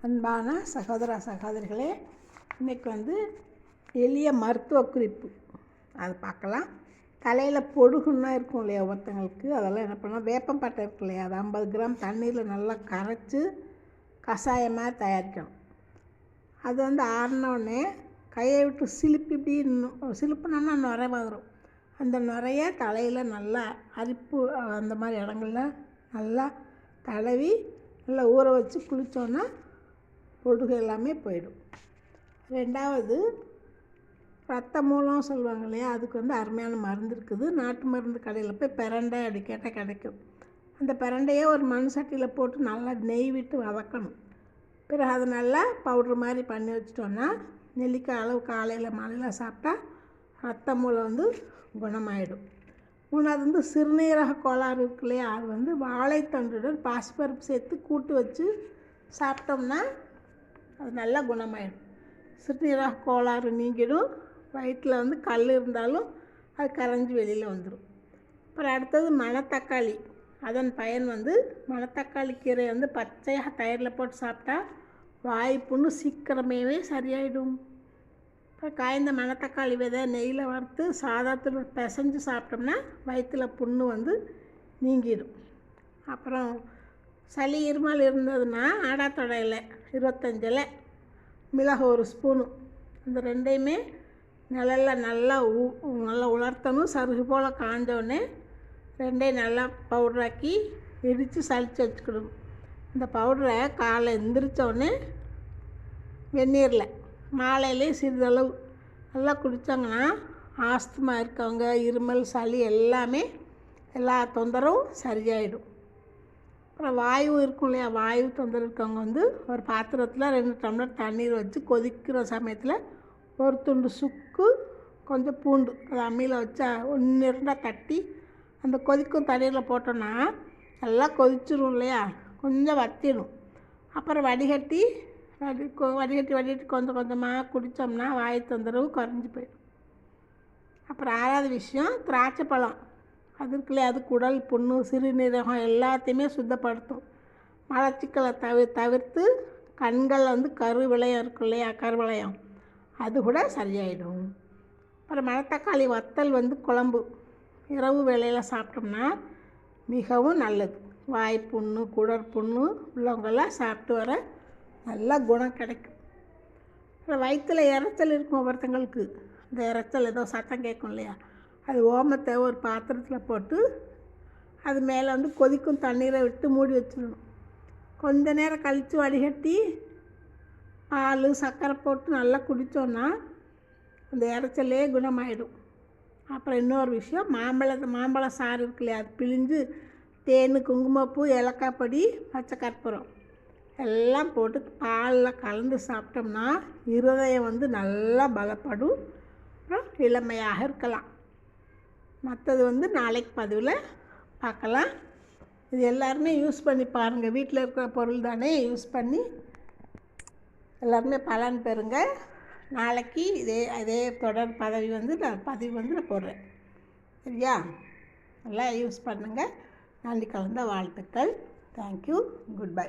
அன்பான சகோதர சகோதரிகளே, இன்றைக்கி எளிய மருத்துவ குறிப்பு அது பார்க்கலாம். தலையில் பொடுகுன்னா இருக்கும் இல்லையா ஒருத்தங்களுக்கு, அதெல்லாம் என்ன பண்ணால் வேப்பம்பட்டை இருக்கு இல்லையா, அது 50 கிராம் தண்ணீரில் நல்லா கரைச்சி கஷாயமாக தயாரிக்கணும். அது ஆறினோடனே கையை விட்டு இப்படி சிலுப்பினோன்னா நுரை வரும். அந்த நுரைய தலையில் நல்லா அரிப்பு அந்த மாதிரி இடங்களில் நல்லா தடவி நல்லா ஊற வச்சு குளித்தோன்னா பொடுகு எல்லாமே போயிடும். ரெண்டாவது, ரத்த மூலம் சொல்லுவாங்க இல்லையா, அதுக்கு அருமையான மருந்து இருக்குது. நாட்டு மருந்து கடையில் போய் பிரண்டை அப்படி கேட்டால் கிடைக்கும். அந்த பிரண்டையே ஒரு மண் சட்டியில் போட்டு நல்லா நெய் விட்டு வதக்கணும். பிறகு அதை நல்லா பவுட்ரு மாதிரி பண்ணி வச்சிட்டோன்னா நெல்லிக்காய் அளவு காலையில் மாலையில் சாப்பிட்டா ரத்த மூலம் குணமாயிடும். மூணாவது சிறுநீரக கோளாறு இருக்கு இல்லையா, அது வாழைத்தண்டுடன் பாசிப்பருப்பு சேர்த்து கூட்டு வச்சு சாப்பிட்டோம்னா அது நல்லா குணமாயிடும். சிறுநீரக கோளாறு நீங்கிடும். வயிற்றில் கல் இருந்தாலும் அது கரைஞ்சி வெளியில் வந்துடும். அப்புறம் அடுத்தது மணத்தக்காளி. அதன் பயன் மணத்தக்காளி கீரை பச்சையாக தயிரில் போட்டு சாப்பிட்டா வாய் புண்ணு சீக்கிரமே சரியாயிடும். அப்புறம் காய்ந்த மணத்தக்காளி விதை நெய்யில் வறுத்து சாதத்தில் பிசைஞ்சு சாப்பிட்டோம்னா வயிற்றில் புண்ணு நீங்கிடும். அப்புறம் சளி இருமல் இருந்ததுன்னா ஆடாத்தொடையில் 25 இலை, மிளகு 1 ஸ்பூனு, இந்த ரெண்டையுமே நிழலில் நல்லா உலர்த்தணும். சருகு போல் காஞ்சோடனே ரெண்டையும் நல்லா பவுடராக்கி இடித்து சளிச்சு வச்சுக்கணும். இந்த பவுடரை காலை எந்திரிச்சோடனே வெந்நீரில் மாலையிலேயும் சிறிதளவு நல்லா குடித்தாங்கன்னா ஆஸ்துமா இருக்கவங்க, இருமல், சளி எல்லா தொந்தரவும் சரியாயிடும். அப்புறம் வாயு இருக்கும் இல்லையா, வாயு தொந்தரவு இருக்கவங்க ஒரு பாத்திரத்தில் 2 டம்ளர் தண்ணீர் வச்சு கொதிக்கிற சமயத்தில் ஒரு துண்டு சுக்கு, கொஞ்சம் பூண்டு அதை அம்மியில் வச்சா 1-2 தட்டி அந்த கொதிக்கும் தண்ணீரில் போட்டோன்னா நல்லா கொதிச்சிடும் இல்லையா, கொஞ்சம் வத்திடும். அப்புறம் வடிகட்டி கொஞ்சம் கொஞ்சமாக குடித்தோம்னா வாயு தொந்தரவு குறைஞ்சி போயிடும். அப்புறம் 6வது விஷயம், திராட்சை பழம். அது இருக்குல்லையா, அது குடல் புண்ணு, சிறுநீரகம் எல்லாத்தையுமே சுத்தப்படுத்தும். மலச்சிக்கலை தவிர்த்து கண்கள் கருவிளையம் இருக்கும் இல்லையா, கருவளையம், அது கூட சரியாயிடும். அப்புறம் மணத்தக்காளி வத்தல் குழம்பு இரவு வேளையில் சாப்பிட்டோம்னா மிகவும் நல்லது. வாய்ப்புண்ணு, குடற்புண்ணு உள்ளவங்கெல்லாம் சாப்பிட்டு வர நல்லா குணம் கிடைக்கும். அப்புறம் வயிற்றில் இறைச்சல் இருக்கும் ஒவ்வொருத்தங்களுக்கு. இந்த இறைச்சல் ஏதோ சத்தம் கேட்கும் இல்லையா, அது ஓமத்தை ஒரு பாத்திரத்தில் போட்டு அது மேலே கொதிக்கும் தண்ணீரை விட்டு மூடி வச்சிடணும். கொஞ்ச நேரம் கழித்து வடிகட்டி பால் சர்க்கரை போட்டு நல்லா குடித்தோன்னா அந்த இறைச்சலே குணமாயிடும். அப்புறம் இன்னொரு விஷயம், மாம்பழ சாறு இருக்கு இல்லையா, அது பிழிஞ்சு தேன், குங்குமப்பூ, ஏலக்காய் பொடி, பச்சை கற்பூரம் எல்லாம் போட்டு பாலில் கலந்து சாப்பிட்டோம்னா இருதயம் நல்லா பலப்படும். அப்புறம் இளமையாக இருக்கலாம். மற்றது நாளைக்கு பதிவில் பார்க்கலாம். இது எல்லாருமே யூஸ் பண்ணி பாருங்கள். வீட்டில் இருக்கிற பொருள் தானே, யூஸ் பண்ணி எல்லாருமே பலன் பெறுங்க. நாளைக்கு இதே தொடர் பதிவு நான் போடுறேன். சரியா? நல்லா யூஸ் பண்ணுங்கள். நன்றி கலந்த வாழ்த்துக்கள். தேங்க்யூ. Good bye.